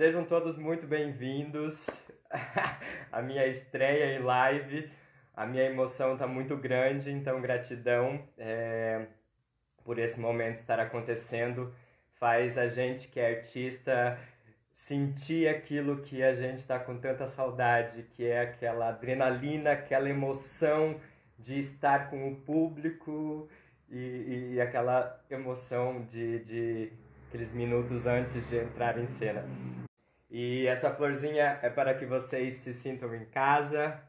Sejam todos muito bem-vindos à minha estreia em live. A minha emoção está muito grande, então gratidão por esse momento estar acontecendo. Faz a gente que é artista sentir aquilo que a gente está com tanta saudade, que é aquela adrenalina, aquela emoção de estar com o público e aquela emoção de aqueles minutos antes de entrar em cena. E essa florzinha é para que vocês se sintam em casa.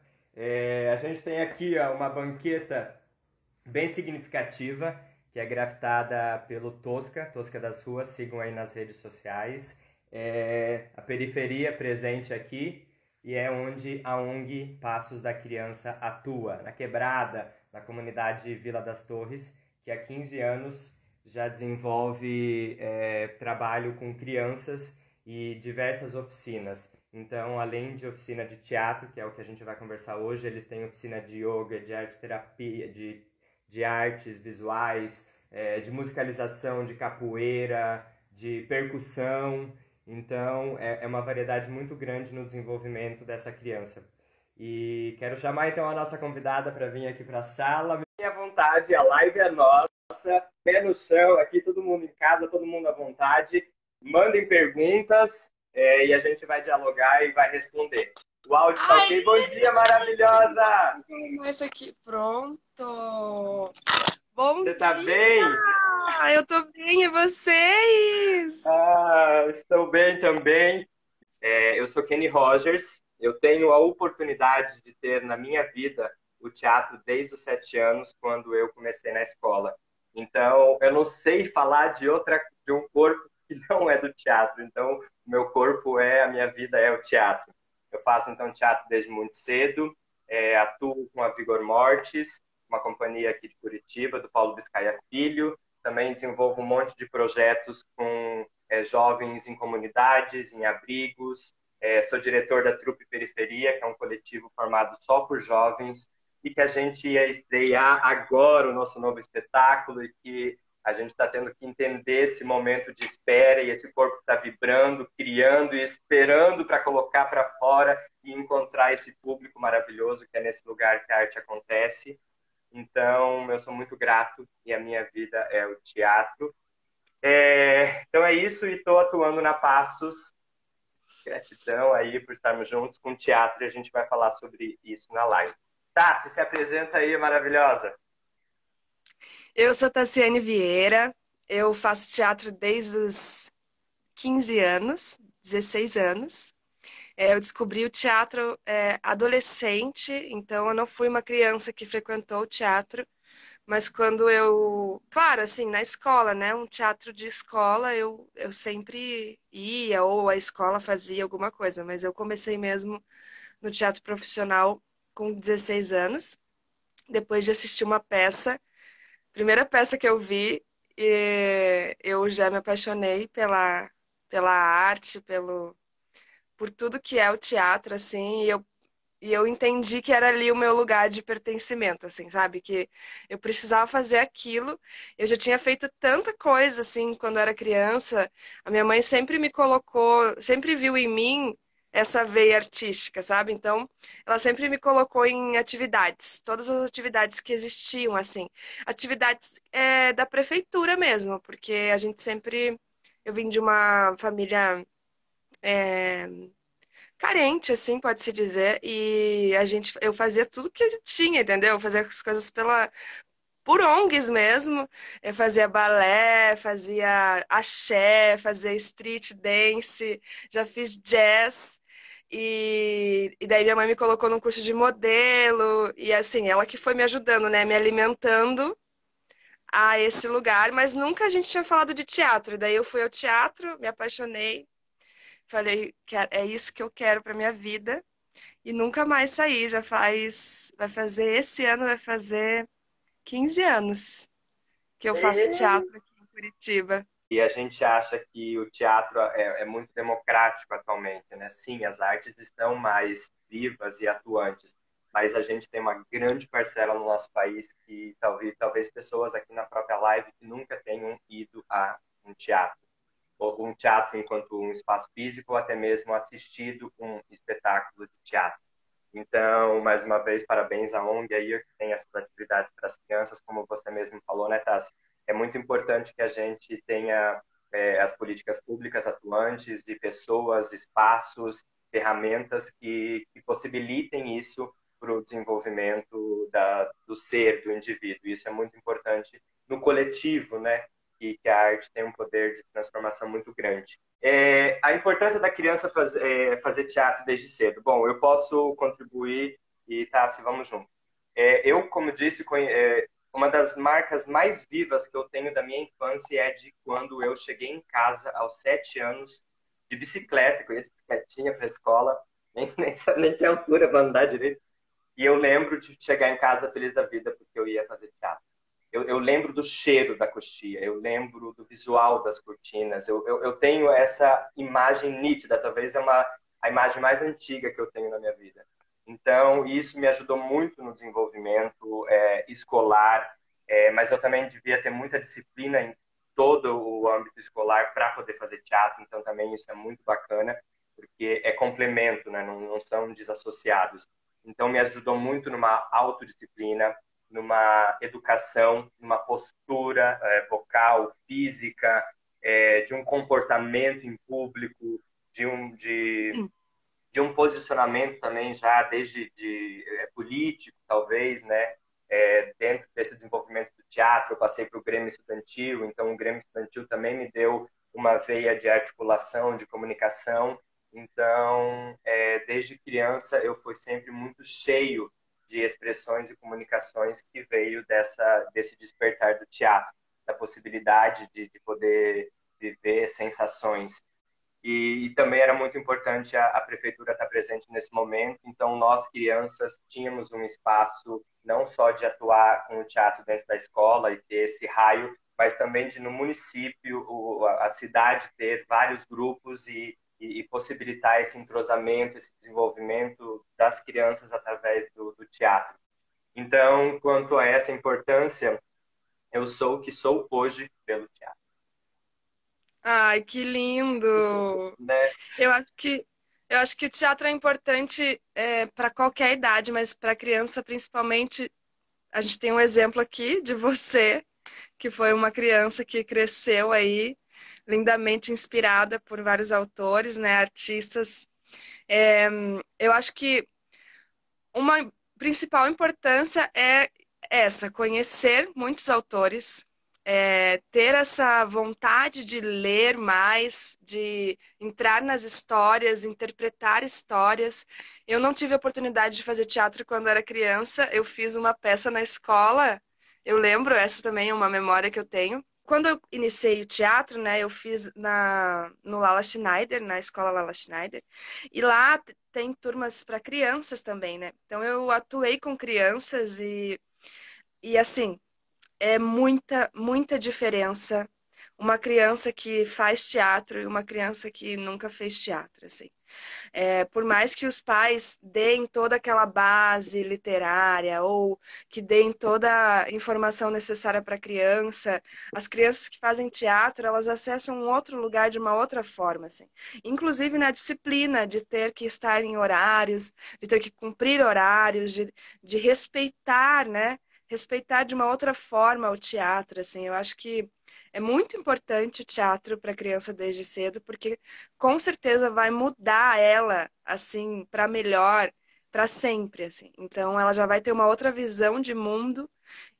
A gente tem aqui ó, uma banqueta bem significativa, que é grafitada pelo Tosca, Tosca das Ruas, sigam aí nas redes sociais. A periferia presente aqui e é onde a ONG Passos da Criança atua, na Quebrada, na comunidade Vila das Torres, que há 15 anos já desenvolve trabalho com crianças e diversas oficinas. Então, além de oficina de teatro, que é o que a gente vai conversar hoje, eles têm oficina de yoga, de arte terapia, de artes visuais, de musicalização, de capoeira, de percussão. Então, é uma variedade muito grande no desenvolvimento dessa criança. E quero chamar então a nossa convidada para vir aqui para a sala. Fiquem à vontade, a live é nossa, pé no chão, aqui todo mundo em casa, todo mundo à vontade. Mandem perguntas e a gente vai dialogar e vai responder. O áudio tá ok? Bom dia, maravilhosa! Esse aqui, pronto. Bom Você tá dia! bem? Eu tô bem, e vocês? Estou bem também. Eu sou Kenny Rogers. Eu tenho a oportunidade de ter na minha vida o teatro desde os 7 anos, quando eu comecei na escola. Então, eu não sei falar de um corpo que não é do teatro. Então, o meu corpo a minha vida é o teatro. Eu faço então teatro desde muito cedo. Atuo com a Vigor Mortis, uma companhia aqui de Curitiba, do Paulo Biscaia Filho. Também desenvolvo um monte de projetos com jovens em comunidades, em abrigos. Sou diretor da Trupe Periferia, que é um coletivo formado só por jovens, e que a gente ia estrear agora o nosso novo espetáculo e que a gente está tendo que entender esse momento de espera e esse corpo está vibrando, criando e esperando para colocar para fora e encontrar esse público maravilhoso que é nesse lugar que a arte acontece. Então, eu sou muito grato e a minha vida é o teatro. Então é isso e estou atuando na Passos. Gratidão aí por estarmos juntos com o teatro e a gente vai falar sobre isso na live. Tá, se apresenta aí, maravilhosa. Eu sou Tassiane Vieira, eu faço teatro desde os 15 anos, 16 anos. Eu descobri o teatro adolescente, então eu não fui uma criança que frequentou o teatro, mas quando claro, assim, na escola, né, um teatro de escola, eu sempre ia, ou a escola fazia alguma coisa, mas eu comecei mesmo no teatro profissional com 16 anos, depois de assistir uma peça. Primeira peça que eu vi, eu já me apaixonei pela arte, por tudo que é o teatro, assim, e eu entendi que era ali o meu lugar de pertencimento, assim, sabe? Que eu precisava fazer aquilo. Eu já tinha feito tanta coisa, assim, quando eu era criança. A minha mãe sempre me colocou, sempre viu em mim essa veia artística, sabe? Então, ela sempre me colocou em atividades, todas as atividades que existiam, assim. Atividades da prefeitura mesmo, porque a gente sempre... Eu vim de uma família carente, assim, pode-se dizer, e eu fazia tudo que eu tinha, entendeu? Eu fazia as coisas por ONGs mesmo, eu fazia balé, fazia axé, fazia street dance, já fiz jazz, e daí minha mãe me colocou num curso de modelo, e assim, ela que foi me ajudando, né, me alimentando a esse lugar, mas nunca a gente tinha falado de teatro, daí eu fui ao teatro, me apaixonei, falei que é isso que eu quero para minha vida. E nunca mais saí, vai fazer esse ano, vai fazer 15 anos que eu faço teatro aqui em Curitiba. E a gente acha que o teatro é muito democrático atualmente, né? Sim, as artes estão mais vivas e atuantes, mas a gente tem uma grande parcela no nosso país que talvez pessoas aqui na própria live que nunca tenham ido a um teatro. um teatro enquanto um espaço físico ou até mesmo assistido um espetáculo de teatro. Então, mais uma vez, parabéns à ONG aí, que tem essas atividades para as crianças, como você mesmo falou, né, Tassi? É muito importante que a gente tenha as políticas públicas atuantes de pessoas, espaços, ferramentas que possibilitem isso para o desenvolvimento do ser, do indivíduo. Isso é muito importante no coletivo, né? Que a arte tem um poder de transformação muito grande. A importância da criança fazer teatro desde cedo. Bom, eu posso contribuir e tá, se vamos junto. Eu, como disse, uma das marcas mais vivas que eu tenho da minha infância é de quando eu cheguei em casa aos 7 anos de bicicleta, que eu ia de bicicletinha para a escola, nem tinha altura para andar direito. E eu lembro de chegar em casa feliz da vida porque eu ia fazer teatro. Eu lembro do cheiro da coxia, eu lembro do visual das cortinas, eu tenho essa imagem nítida, talvez a imagem mais antiga que eu tenho na minha vida. Então, isso me ajudou muito no desenvolvimento escolar, mas eu também devia ter muita disciplina em todo o âmbito escolar para poder fazer teatro, então também isso é muito bacana, porque é complemento, né? Não são desassociados. Então, me ajudou muito numa autodisciplina, numa educação, numa postura vocal, física, de um comportamento em público, de um posicionamento também já político, talvez, né? Dentro desse desenvolvimento do teatro, eu passei para o Grêmio Estudantil, então o Grêmio Estudantil também me deu uma veia de articulação, de comunicação. Então, desde criança, eu fui sempre muito cheio de expressões e comunicações que veio desse despertar do teatro, da possibilidade de poder viver sensações. E também era muito importante a prefeitura estar presente nesse momento. Então, nós, crianças, tínhamos um espaço não só de atuar com o teatro dentro da escola e ter esse raio, mas também de, no município, a cidade ter vários grupos e possibilitar esse entrosamento, esse desenvolvimento das crianças através do teatro. Então, quanto a essa importância, eu sou o que sou hoje pelo teatro. Ai, que lindo! Né? Eu acho que, eu acho que o teatro é importante para qualquer idade, mas para criança principalmente. A gente tem um exemplo aqui de você, que foi uma criança que cresceu aí, lindamente inspirada por vários autores, né, artistas. É, eu acho que uma principal importância é essa, conhecer muitos autores, ter essa vontade de ler mais, de entrar nas histórias, interpretar histórias. Eu não tive a oportunidade de fazer teatro quando era criança, eu fiz uma peça na escola, eu lembro, essa também é uma memória que eu tenho. Quando eu iniciei o teatro, né, eu fiz no Lala Schneider, na escola Lala Schneider, e lá tem turmas para crianças também, né? Então eu atuei com crianças e assim, é muita diferença uma criança que faz teatro e uma criança que nunca fez teatro, assim. Por mais que os pais deem toda aquela base literária ou que deem toda a informação necessária para a criança, as crianças que fazem teatro, elas acessam um outro lugar de uma outra forma, assim. Inclusive na disciplina de ter que estar em horários, de ter que cumprir horários, de respeitar, né? Respeitar de uma outra forma o teatro, assim. Eu acho que é muito importante o teatro para a criança desde cedo, porque com certeza vai mudar ela assim para melhor para sempre assim. Então ela já vai ter uma outra visão de mundo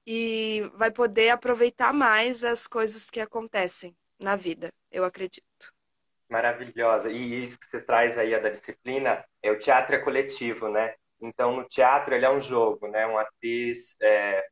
e vai poder aproveitar mais as coisas que acontecem na vida, eu acredito. Maravilhosa. E isso que você traz aí da disciplina, o teatro é coletivo, né? Então, no teatro, ele é um jogo, né? Um atriz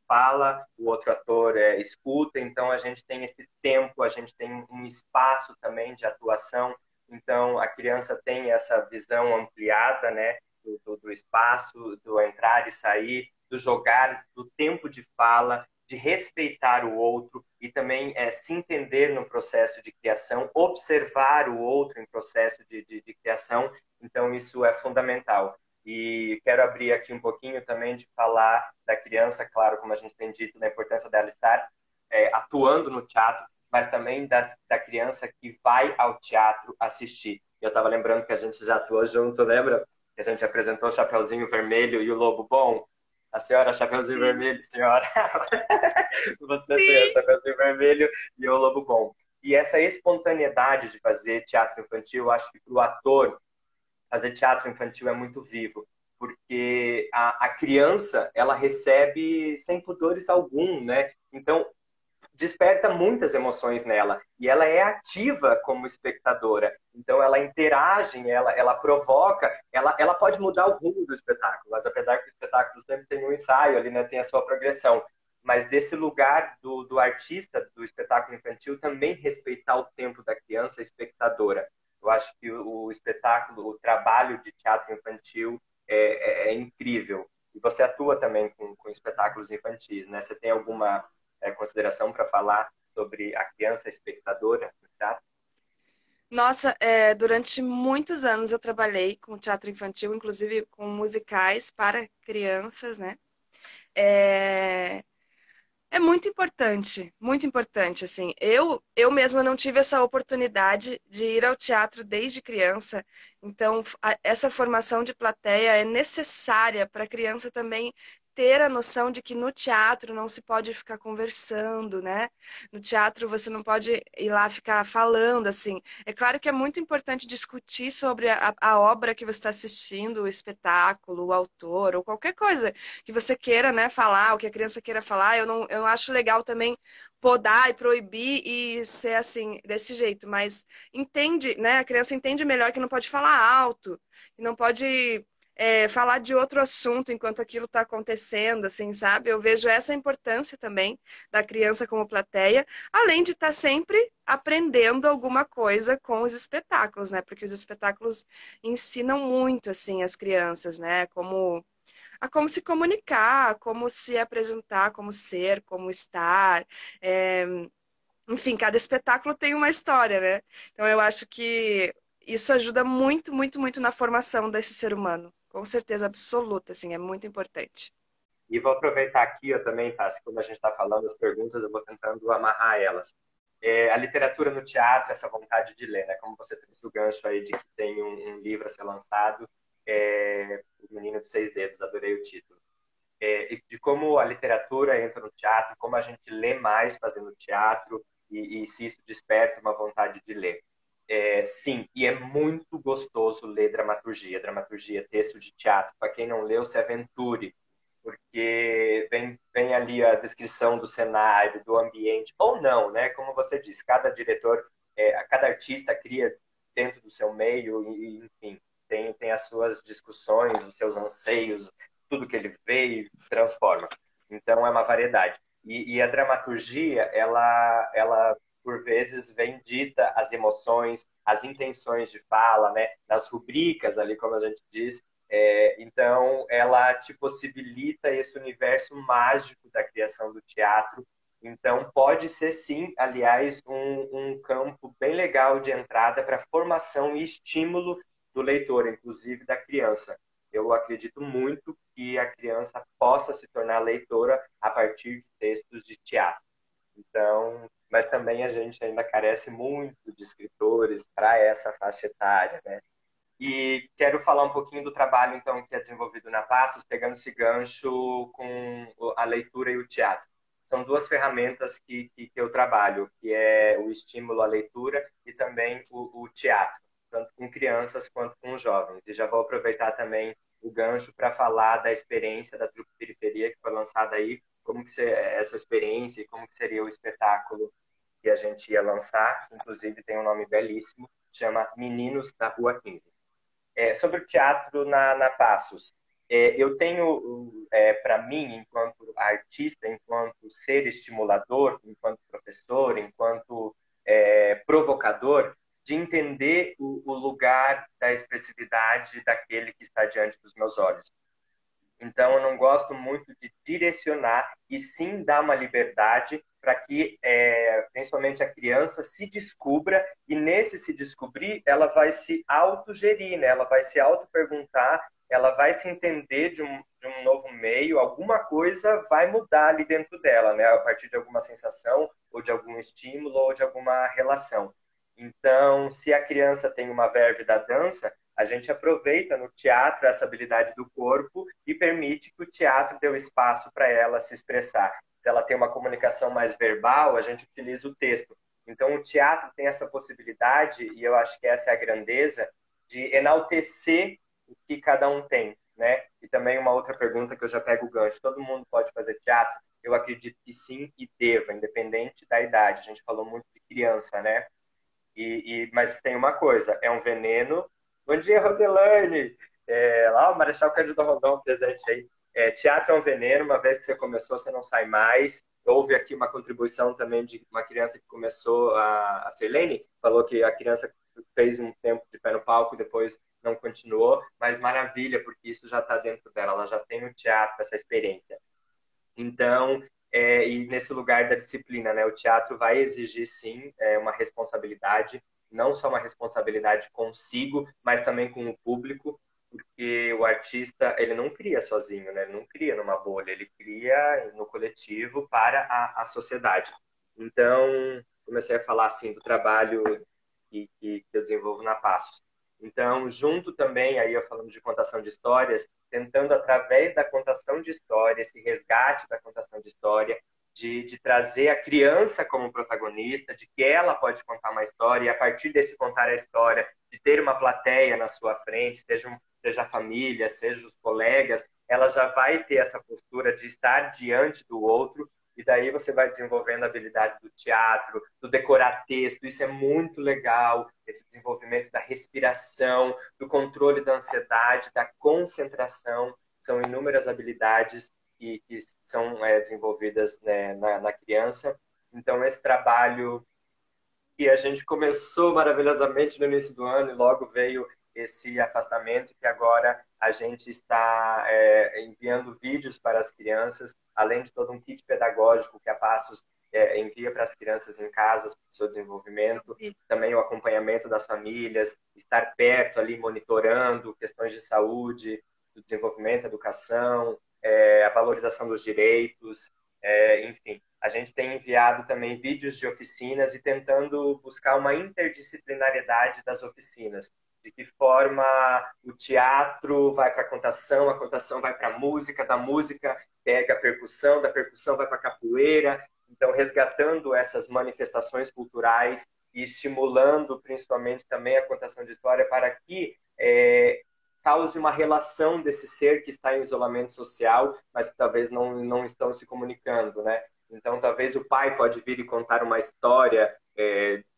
fala, o outro ator escuta, então a gente tem esse tempo, a gente tem um espaço também de atuação, então a criança tem essa visão ampliada, né? Do espaço, do entrar e sair, do jogar, do tempo de fala, de respeitar o outro e também se entender no processo de criação, observar o outro em processo de criação. Então, isso é fundamental. E quero abrir aqui um pouquinho também de falar da criança, claro, como a gente tem dito, da importância dela estar atuando no teatro, mas também da criança que vai ao teatro assistir. Eu estava lembrando que a gente já atuou junto, lembra? Que a gente apresentou o Chapeuzinho Vermelho e o Lobo Bom. A senhora Chapeuzinho Sim, Vermelho, senhora. Você, senhora sim. Chapeuzinho Vermelho e o Lobo Bom. E essa espontaneidade de fazer teatro infantil, eu acho que para o ator, fazer teatro infantil é muito vivo, porque a criança, ela recebe sem pudores algum, né? Então, desperta muitas emoções nela e ela é ativa como espectadora. Então ela interage, ela provoca, ela pode mudar o rumo do espetáculo, mas apesar que o espetáculo sempre tem um ensaio ali, né, tem a sua progressão. Mas desse lugar do artista do espetáculo infantil também respeitar o tempo da criança espectadora. Eu acho que o espetáculo, o trabalho de teatro infantil é incrível. E você atua também com espetáculos infantis, né? Você tem alguma consideração para falar sobre a criança espectadora no teatro? Nossa, durante muitos anos eu trabalhei com teatro infantil, inclusive com musicais para crianças, né? É, É muito importante, assim. Eu mesma não tive essa oportunidade de ir ao teatro desde criança, então essa formação de plateia é necessária para a criança também ter a noção de que no teatro não se pode ficar conversando, né? No teatro você não pode ir lá ficar falando, assim. É claro que é muito importante discutir sobre a obra que você está assistindo, o espetáculo, o autor, ou qualquer coisa que você queira, né, falar, o que a criança queira falar, eu não acho legal também podar e proibir e ser assim, desse jeito, mas entende, né, a criança entende melhor que não pode falar alto, que não pode falar de outro assunto enquanto aquilo está acontecendo, assim, sabe? Eu vejo essa importância também da criança como plateia, além de estar sempre aprendendo alguma coisa com os espetáculos, né? Porque os espetáculos ensinam muito, assim, as crianças, né? Como se comunicar, como se apresentar, como ser, como estar. É, Enfim, cada espetáculo tem uma história, né? Então eu acho que isso ajuda muito, muito, muito na formação desse ser humano. Com certeza absoluta, assim, é muito importante. E vou aproveitar aqui eu também, tá? Como a gente está falando as perguntas, eu vou tentando amarrar elas. A literatura no teatro, essa vontade de ler, né? Como você trouxe o gancho aí de que tem um livro a ser lançado, O Menino de Seis Dedos, adorei o título. E de como a literatura entra no teatro, como a gente lê mais fazendo teatro e se isso desperta uma vontade de ler. Sim, e é muito gostoso ler dramaturgia, texto de teatro. Para quem não leu, se aventure, porque vem ali a descrição do cenário, do ambiente, ou não, né? Como você disse, cada diretor, cada artista cria dentro do seu meio, e enfim, tem as suas discussões, os seus anseios, tudo que ele vê e transforma. Então é uma variedade. E a dramaturgia, ela por vezes vem dita as emoções, as intenções de fala, né? Nas rubricas ali, como a gente diz. Então, ela te possibilita esse universo mágico da criação do teatro. Então, pode ser sim, aliás, um campo bem legal de entrada para formação e estímulo do leitor, inclusive da criança. Eu acredito muito que a criança possa se tornar leitora a partir de textos de teatro. Então, mas também a gente ainda carece muito de escritores para essa faixa etária, né? E quero falar um pouquinho do trabalho, então, que é desenvolvido na Passos, pegando esse gancho com a leitura e o teatro. São duas ferramentas que eu trabalho, que é o estímulo à leitura e também o teatro, tanto com crianças quanto com jovens. E já vou aproveitar também o gancho para falar da experiência da Trupe Periferia, que foi lançada aí, como que essa experiência e como que seria o espetáculo que a gente ia lançar, inclusive tem um nome belíssimo, chama Meninos da Rua 15. Sobre o teatro na Passos, eu tenho, para mim, enquanto artista, enquanto ser estimulador, enquanto professor, enquanto provocador, de entender o lugar da expressividade daquele que está diante dos meus olhos. Então, eu não gosto muito de direcionar e sim dar uma liberdade para que, principalmente a criança, se descubra e nesse se descobrir, ela vai se autogerir, né? Ela vai se auto-perguntar, ela vai se entender de um novo meio, alguma coisa vai mudar ali dentro dela, né? A partir de alguma sensação, ou de algum estímulo, ou de alguma relação. Então, se a criança tem uma verve da dança, a gente aproveita no teatro essa habilidade do corpo e permite que o teatro dê o espaço para ela se expressar. Se ela tem uma comunicação mais verbal, a gente utiliza o texto. Então, o teatro tem essa possibilidade, e eu acho que essa é a grandeza, de enaltecer o que cada um tem, né? E também uma outra pergunta que eu já pego o gancho: todo mundo pode fazer teatro? Eu acredito que sim e deva, independente da idade. A gente falou muito de criança, né? Mas tem uma coisa, é um veneno. Bom dia, Roselane! Lá o Marechal Cândido Rondon presente aí. Teatro é um veneno, uma vez que você começou, você não sai mais. Houve aqui uma contribuição também de uma criança que começou, a Sirlene, falou que a criança fez um tempo de pé no palco e depois não continuou, mas maravilha, porque isso já está dentro dela, ela já tem o teatro, essa experiência. Então, e nesse lugar da disciplina, né? O teatro vai exigir, sim, uma responsabilidade, não só uma responsabilidade consigo, mas também com o público, porque o artista, ele não cria sozinho, né? Ele não cria numa bolha, ele cria no coletivo para a sociedade. Então, comecei a falar, assim, do trabalho que eu desenvolvo na Passos. Então, junto também, aí eu falando de contação de histórias, tentando através da contação de história, esse resgate da contação de história, de trazer a criança como protagonista, de que ela pode contar uma história, e a partir desse contar a história, de ter uma plateia na sua frente, seja a família, seja os colegas, ela já vai ter essa postura de estar diante do outro, e daí você vai desenvolvendo a habilidade do teatro, do decorar texto. Isso é muito legal, esse desenvolvimento da respiração, do controle da ansiedade, da concentração. São inúmeras habilidades que são desenvolvidas, né, na criança. Então, esse trabalho que a gente começou maravilhosamente no início do ano e logo veio esse afastamento, que agora a gente está enviando vídeos para as crianças, além de todo um kit pedagógico que a Passos envia para as crianças em casa, para o seu desenvolvimento, também o acompanhamento das famílias, estar perto ali monitorando questões de saúde, do desenvolvimento, educação, a valorização dos direitos, enfim. A gente tem enviado também vídeos de oficinas e tentando buscar uma interdisciplinariedade das oficinas. De que forma o teatro vai para a contação vai para a música, da música pega a percussão, da percussão vai para a capoeira. Então, resgatando essas manifestações culturais e estimulando principalmente também a contação de história para que cause uma relação desse ser que está em isolamento social, mas que talvez não estão se comunicando, né? Então, talvez o pai pode vir e contar uma história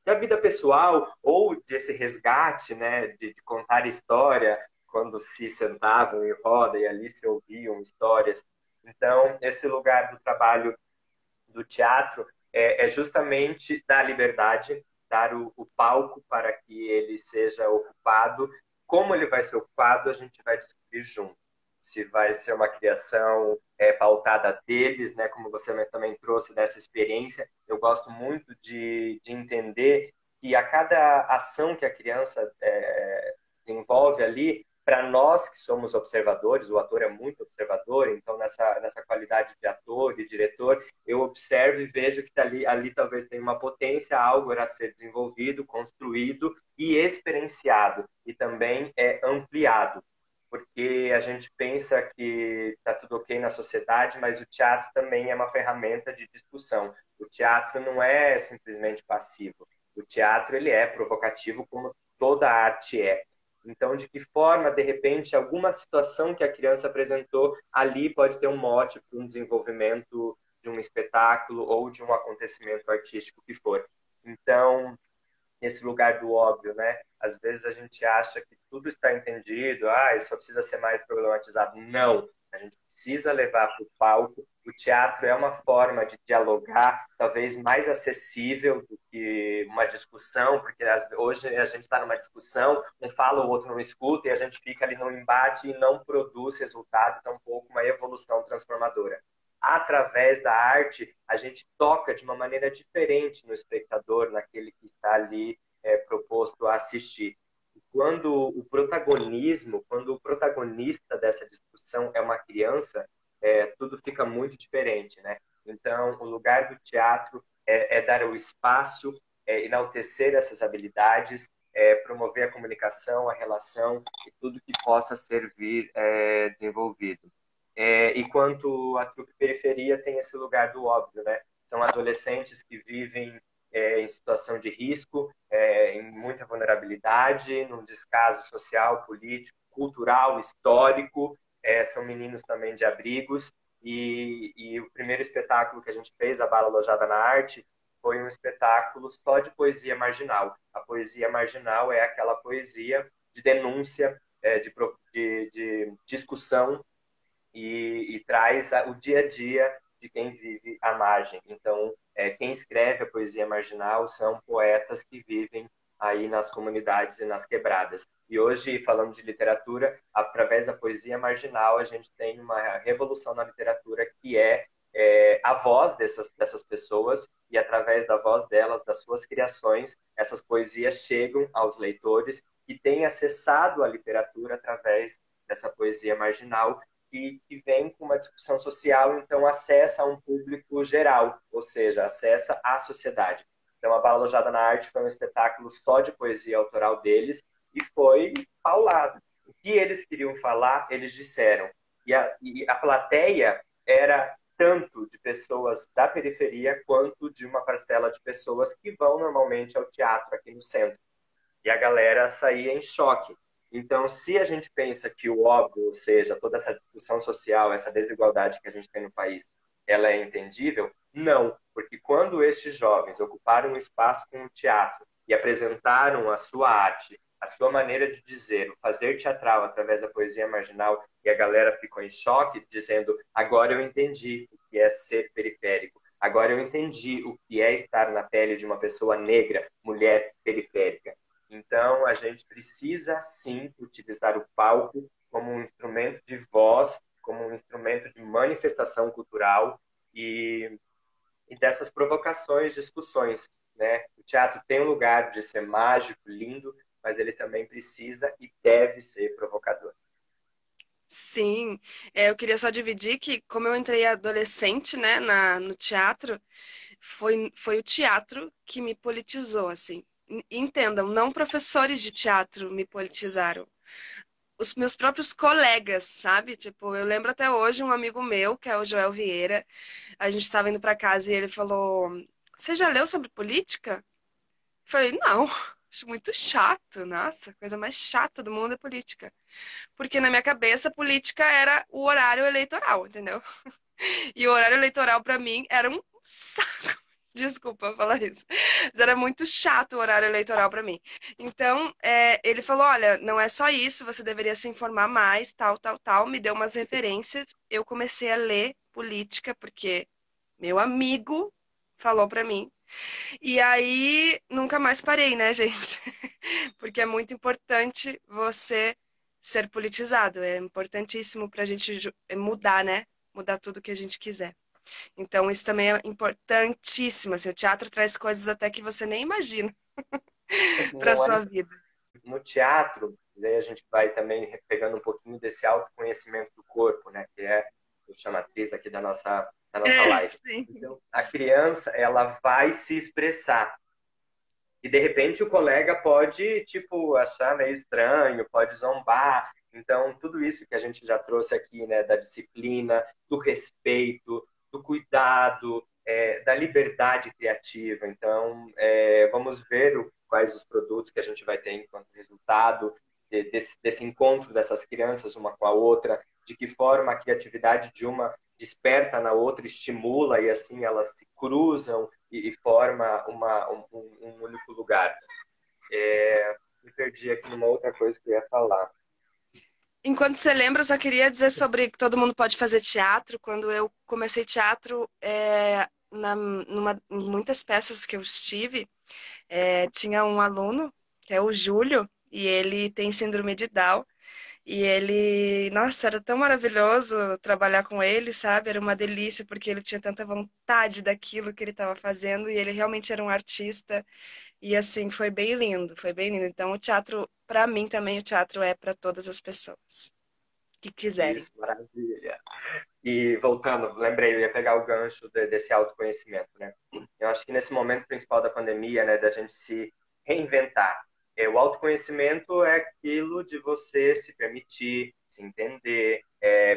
da vida pessoal ou desse resgate, né, de contar história quando se sentavam em roda e ali se ouviam histórias. Então, esse lugar do trabalho do teatro é justamente dar liberdade, dar o palco para que ele seja ocupado. Como ele vai ser ocupado, a gente vai descobrir junto. Se vai ser uma criação pautada deles, né, como você também trouxe dessa experiência, eu gosto muito de entender que a cada ação que a criança desenvolve ali, para nós que somos observadores, o ator é muito observador, então nessa qualidade de ator e diretor, eu observo e vejo que ali talvez tenha uma potência, algo a ser desenvolvido, construído e experienciado, e também ampliado, porque a gente pensa que está tudo ok na sociedade, mas o teatro também é uma ferramenta de discussão. O teatro não é simplesmente passivo. O teatro ele é provocativo, como toda arte é. Então, de que forma, de repente, alguma situação que a criança apresentou ali pode ter um mote para um desenvolvimento de um espetáculo ou de um acontecimento artístico que for. Então, nesse lugar do óbvio, né? Às vezes a gente acha que tudo está entendido, isso só precisa ser mais problematizado. Não, a gente precisa levar para o palco. O teatro é uma forma de dialogar, talvez mais acessível do que uma discussão, porque hoje a gente está numa discussão, um fala, o outro não escuta, e a gente fica ali no embate e não produz resultado, tampouco uma evolução transformadora. Através da arte, a gente toca de uma maneira diferente no espectador, naquele que está ali proposto a assistir. quando quando o protagonista dessa discussão é uma criança, tudo fica muito diferente, né? Então, o lugar do teatro é dar o espaço, enaltecer essas habilidades, promover a comunicação, a relação e tudo que possa servir desenvolvido. E quanto à trupe periferia, tem esse lugar do óbvio, né? São adolescentes que vivem em situação de risco, em muita vulnerabilidade, num descaso social, político, cultural, histórico. São meninos também de abrigos. E o primeiro espetáculo que a gente fez, A Bala Alojada na Arte, foi um espetáculo só de poesia marginal. A poesia marginal é aquela poesia de denúncia, de discussão e traz o dia a dia de quem vive à margem. Então, quem escreve a poesia marginal são poetas que vivem aí nas comunidades e nas quebradas. E hoje, falando de literatura, através da poesia marginal, a gente tem uma revolução na literatura que é a voz dessas pessoas, e através da voz delas, das suas criações, essas poesias chegam aos leitores que têm acessado a literatura através dessa poesia marginal, que vem com uma discussão social, então acessa a um público geral, ou seja, acessa a sociedade. Então, A Bala Alojada na Arte foi um espetáculo só de poesia autoral deles e foi paulado. O que eles queriam falar, eles disseram. E a plateia era tanto de pessoas da periferia quanto de uma parcela de pessoas que vão normalmente ao teatro aqui no centro. E a galera saía em choque. Então, se a gente pensa que o óbvio, ou seja, toda essa discussão social, essa desigualdade que a gente tem no país, ela é entendível, não, porque quando estes jovens ocuparam um espaço com o teatro e apresentaram a sua arte, a sua maneira de dizer, o fazer teatral através da poesia marginal, e a galera ficou em choque, dizendo: agora eu entendi o que é ser periférico, agora eu entendi o que é estar na pele de uma pessoa negra, mulher periférica. Então, a gente precisa, sim, utilizar o palco como um instrumento de voz, como um instrumento de manifestação cultural e, e dessas provocações, discussões, né? O teatro tem um lugar de ser mágico, lindo, mas ele também precisa e deve ser provocador. Sim, eu queria só dividir que, como eu entrei adolescente, né, no teatro, foi o teatro que me politizou, assim. Entendam, não professores de teatro me politizaram. Os meus próprios colegas, sabe? Tipo, eu lembro até hoje um amigo meu, que é o Joel Vieira, a gente estava indo para casa e ele falou: Você já leu sobre política? Eu falei: Não, acho muito chato. Nossa, a coisa mais chata do mundo é política. Porque na minha cabeça, política era o horário eleitoral, entendeu? E o horário eleitoral para mim era um saco. Desculpa falar isso. Mas era muito chato o horário eleitoral para mim. Então, ele falou: Olha, não é só isso, você deveria se informar mais, tal, tal, tal. Me deu umas referências. Eu comecei a ler política, porque meu amigo falou para mim. E aí, nunca mais parei, né, gente? Porque é muito importante você ser politizado. É importantíssimo para a gente mudar, né? Mudar tudo que a gente quiser. Então, isso também é importantíssimo. Assim, o teatro traz coisas até que você nem imagina para Não é sua vida. no teatro, daí a gente vai também pegando um pouquinho desse autoconhecimento do corpo, né, que é o chamatriz aqui da nossa live. Sim. Então, a criança, ela vai se expressar. E de repente o colega pode, tipo, achar meio estranho, pode zombar. Então, tudo isso que a gente já trouxe aqui, né, da disciplina, do respeito, do cuidado, da liberdade criativa. Então, vamos ver quais os produtos que a gente vai ter enquanto resultado desse encontro dessas crianças uma com a outra, de que forma a criatividade de uma desperta na outra, estimula e assim elas se cruzam e forma um único lugar. Me perdi aqui numa outra coisa que eu ia falar. Enquanto você lembra, eu só queria dizer sobre que todo mundo pode fazer teatro. Quando eu comecei teatro, em muitas peças que eu estive, tinha um aluno, que é o Júlio, e ele tem síndrome de Down. E ele, nossa, era tão maravilhoso trabalhar com ele, sabe? Era uma delícia, porque ele tinha tanta vontade daquilo que ele estava fazendo e ele realmente era um artista. E assim, foi bem lindo, foi bem lindo. Então, o teatro, para mim também, o teatro é para todas as pessoas que quiserem. Isso, maravilha. E voltando, lembrei, eu ia pegar o gancho desse autoconhecimento, né? Eu acho que nesse momento principal da pandemia, né, da gente se reinventar, o autoconhecimento é aquilo de você se permitir, se entender,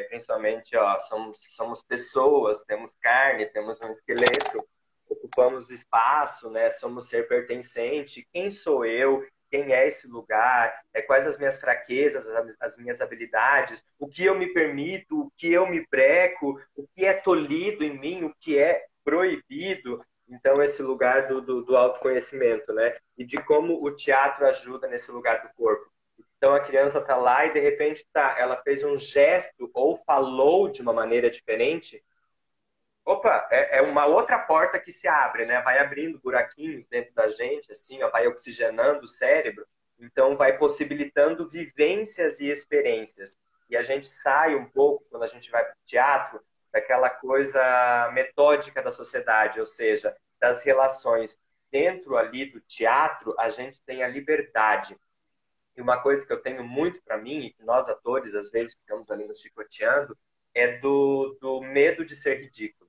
principalmente, ó, somos pessoas, temos carne, temos um esqueleto, ocupamos espaço, né? Somos ser pertencente. Quem sou eu? Quem é esse lugar? Quais as minhas fraquezas, as minhas habilidades? O que eu me permito? O que eu me breco? O que é tolhido em mim? O que é proibido? Então, esse lugar do autoconhecimento, né? E de como o teatro ajuda nesse lugar do corpo. Então, a criança está lá e, de repente, ela fez um gesto ou falou de uma maneira diferente. Opa, é uma outra porta que se abre, né? Vai abrindo buraquinhos dentro da gente, assim, ó, vai oxigenando o cérebro, então vai possibilitando vivências e experiências. E a gente sai um pouco, quando a gente vai para o teatro, daquela coisa metódica da sociedade, ou seja, das relações. Dentro ali do teatro, a gente tem a liberdade. E uma coisa que eu tenho muito para mim, e que nós atores às vezes ficamos ali nos chicoteando, é do medo de ser ridículo.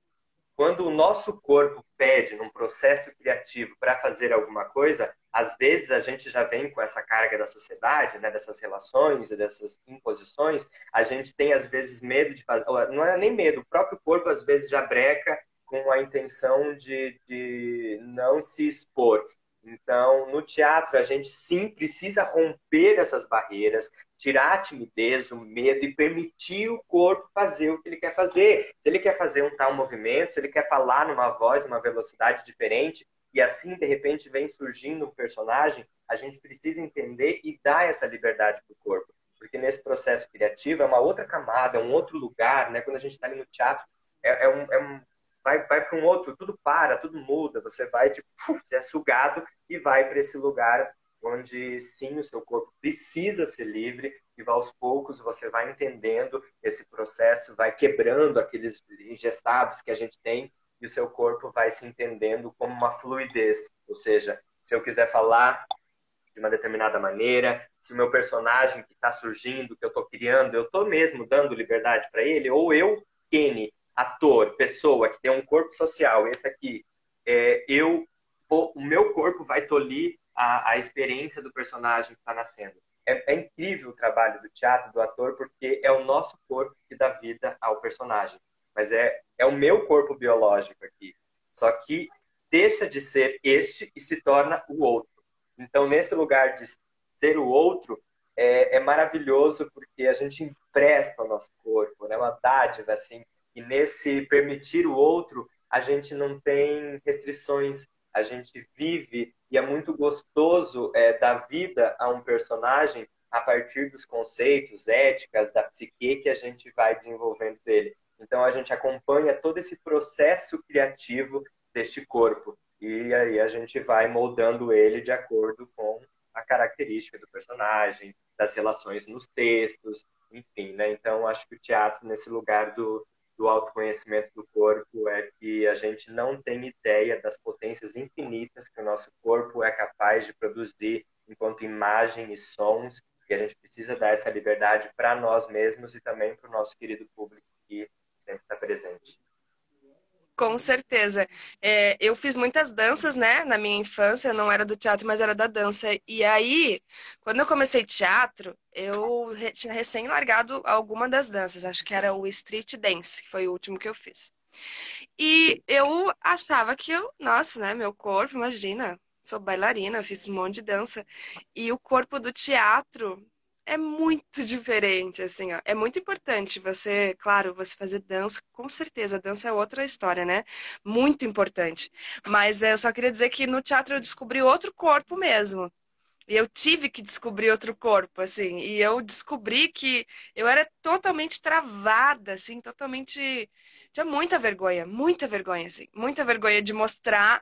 Quando o nosso corpo pede num processo criativo para fazer alguma coisa, às vezes a gente já vem com essa carga da sociedade, né, dessas relações e dessas imposições, a gente tem às vezes medo de fazer, não é nem medo, o próprio corpo às vezes já breca com a intenção de não se expor. Então, no teatro, a gente sim precisa romper essas barreiras, tirar a timidez, o medo e permitir o corpo fazer o que ele quer fazer. Se ele quer fazer um tal movimento, se ele quer falar numa voz, numa velocidade diferente, e assim, de repente, vem surgindo um personagem, a gente precisa entender e dar essa liberdade para o corpo. Porque nesse processo criativo é uma outra camada, é um outro lugar, né? Quando a gente está ali no teatro, vai para um outro, tudo para, tudo muda, você vai, tipo, você é sugado e vai para esse lugar onde sim o seu corpo precisa ser livre e aos poucos você vai entendendo esse processo, vai quebrando aqueles engessados que a gente tem e o seu corpo vai se entendendo como uma fluidez, ou seja, se eu quiser falar de uma determinada maneira, se o meu personagem que está surgindo, que eu estou criando, eu estou mesmo dando liberdade para ele, ou eu, Kenny, ator, pessoa que tem um corpo social, esse aqui, o meu corpo vai tolir a experiência do personagem que está nascendo. É incrível o trabalho do teatro, do ator, porque é o nosso corpo que dá vida ao personagem. Mas é o meu corpo biológico aqui. Só que deixa de ser este e se torna o outro. Então, nesse lugar de ser o outro, é maravilhoso porque a gente empresta o nosso corpo, né? Uma dádiva, assim. E nesse permitir o outro, a gente não tem restrições, a gente vive e é muito gostoso dar vida a um personagem a partir dos conceitos, éticas, da psique que a gente vai desenvolvendo dele. Então a gente acompanha todo esse processo criativo deste corpo e aí a gente vai moldando ele de acordo com a característica do personagem, das relações nos textos, enfim, né? Então acho que o teatro nesse lugar do autoconhecimento do corpo é que a gente não tem ideia das potências infinitas que o nosso corpo é capaz de produzir enquanto imagem e sons, e a gente precisa dar essa liberdade para nós mesmos e também para o nosso querido público que sempre está presente. Com certeza. Eu fiz muitas danças, né? Na minha infância, eu não era do teatro, mas era da dança. E aí, quando eu comecei teatro, tinha recém largado alguma das danças. Acho que era o street dance, que foi o último que eu fiz. E eu achava que nossa, né? Meu corpo, imagina, sou bailarina, fiz um monte de dança. E o corpo do teatro é muito diferente, assim, ó. É muito importante você, claro, você fazer dança, com certeza, a dança é outra história, né? Muito importante. Mas eu só queria dizer que no teatro eu descobri outro corpo mesmo. E eu tive que descobrir outro corpo, assim. E eu descobri que eu era totalmente travada, assim, totalmente. tinha muita vergonha, assim, muita vergonha de mostrar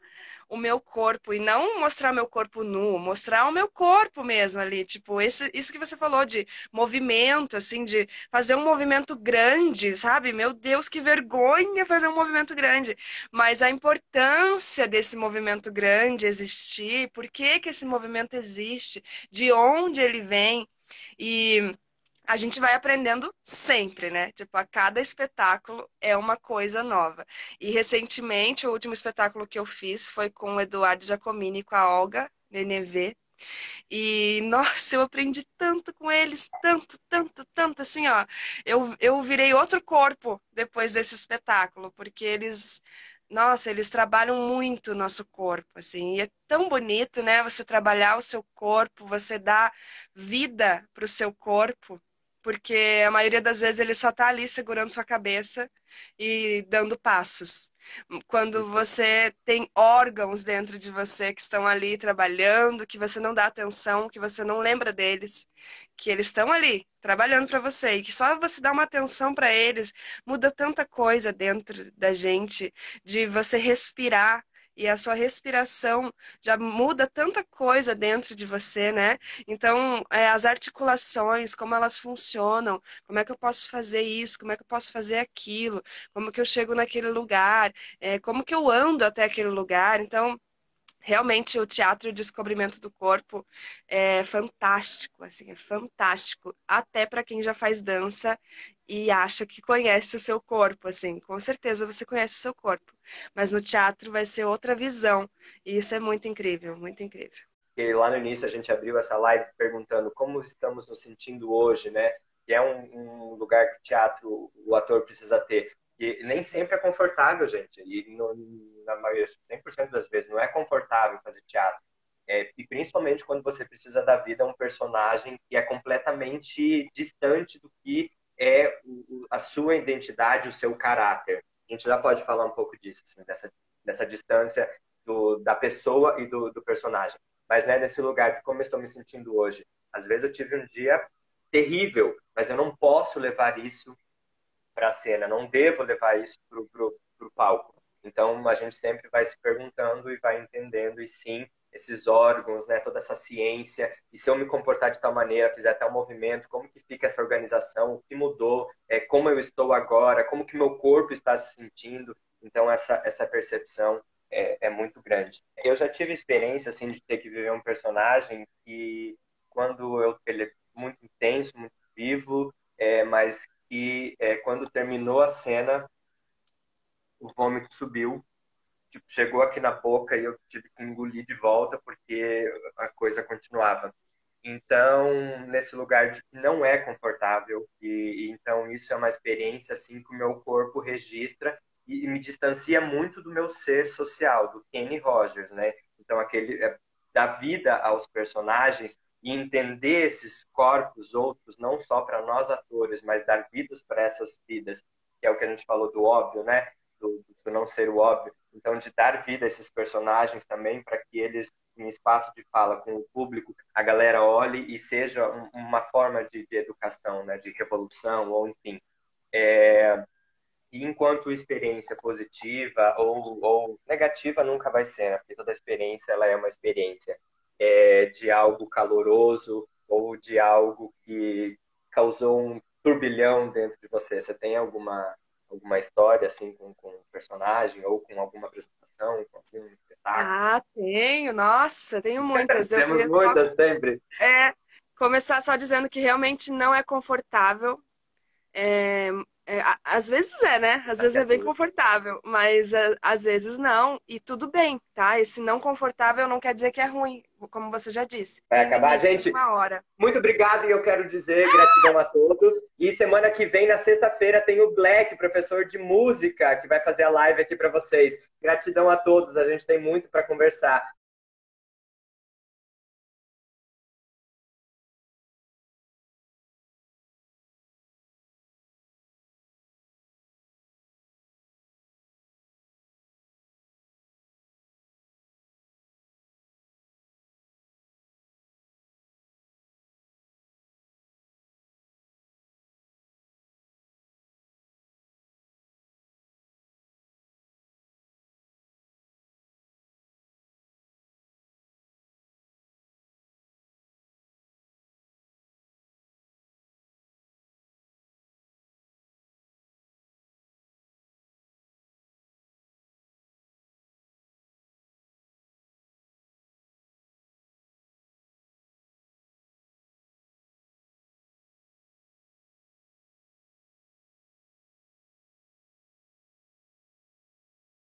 o meu corpo e não mostrar meu corpo nu, mostrar o meu corpo mesmo ali, tipo, isso que você falou de movimento, assim, de fazer um movimento grande, sabe? Meu Deus, que vergonha fazer um movimento grande. Mas a importância desse movimento grande existir, por que que esse movimento existe, de onde ele vem e a gente vai aprendendo sempre, né? Tipo, a cada espetáculo é uma coisa nova. E recentemente, o último espetáculo que eu fiz foi com o Eduardo Giacomini e com a Olga Nenevê. E, nossa, eu aprendi tanto com eles, tanto, tanto, tanto, assim, ó. Eu virei outro corpo depois desse espetáculo, porque nossa, eles trabalham muito o nosso corpo, assim. E é tão bonito, né? Você trabalhar o seu corpo, você dar vida para o seu corpo, porque a maioria das vezes ele só tá ali segurando sua cabeça e dando passos. Quando você tem órgãos dentro de você que estão ali trabalhando, que você não dá atenção, que você não lembra deles, que eles estão ali trabalhando para você e que só você dá uma atenção para eles, muda tanta coisa dentro da gente, de você respirar. E a sua respiração já muda tanta coisa dentro de você, né? Então, as articulações, como elas funcionam, como é que eu posso fazer isso, como é que eu posso fazer aquilo, como que eu chego naquele lugar, como que eu ando até aquele lugar. Então, realmente o teatro e o descobrimento do corpo é fantástico, assim, é fantástico, até para quem já faz dança e acha que conhece o seu corpo, assim, com certeza você conhece o seu corpo, mas no teatro vai ser outra visão, e isso é muito incrível, muito incrível. E lá no início a gente abriu essa live perguntando como estamos nos sentindo hoje, né? Que é um lugar que o teatro, o ator precisa ter. E nem sempre é confortável, gente. E na maioria, 100% das vezes, não é confortável fazer teatro. E principalmente quando você precisa dar vida a um personagem que é completamente distante do que é a sua identidade, o seu caráter. A gente já pode falar um pouco disso, assim, dessa distância da pessoa e do personagem. Mas, né, nesse lugar de como eu estou me sentindo hoje. Às vezes eu tive um dia terrível, mas eu não posso levar isso para a cena, não devo levar isso para o palco. Então, a gente sempre vai se perguntando e vai entendendo, e sim, esses órgãos, né, toda essa ciência, e se eu me comportar de tal maneira, fizer tal movimento, como que fica essa organização, o que mudou, como eu estou agora, como que meu corpo está se sentindo. Então, essa percepção é muito grande. Eu já tive experiência, assim, de ter que viver um personagem que, ele é muito intenso, muito vivo, mas que quando terminou a cena, o vômito subiu, tipo, chegou aqui na boca e eu tive que engolir de volta porque a coisa continuava. Então, nesse lugar de que não é confortável, e então isso é uma experiência assim que o meu corpo registra e me distancia muito do meu ser social, do Kenny Rogers, né? Então, aquele dar vida aos personagens e entender esses corpos outros, não só para nós atores, mas dar vidas para essas vidas, que é o que a gente falou do óbvio, né? Do não ser o óbvio. Então, de dar vida a esses personagens também, para que eles, em espaço de fala com o público, a galera olhe e seja uma forma de educação, né? De revolução, ou enfim. E enquanto experiência positiva ou negativa nunca vai ser, né? Porque toda experiência ela é uma experiência de algo caloroso ou de algo que causou um turbilhão dentro de você. Você tem alguma história assim com um personagem ou com alguma apresentação, com algum espetáculo? Ah, tenho, nossa, tenho muitas. Eu Temos queria só muitas sempre. é, começar só dizendo que realmente não é confortável. É, às vezes né? Às vezes é bem confortável, mas às vezes não, e tudo bem, tá? Esse não confortável não quer dizer que é ruim, como você já disse. Vai Tem acabar, limite de gente. uma hora. Muito obrigado e eu quero dizer gratidão a todos. E semana que vem, na sexta-feira, tem o Black, professor de música, que vai fazer a live aqui para vocês. Gratidão a todos, a gente tem muito para conversar.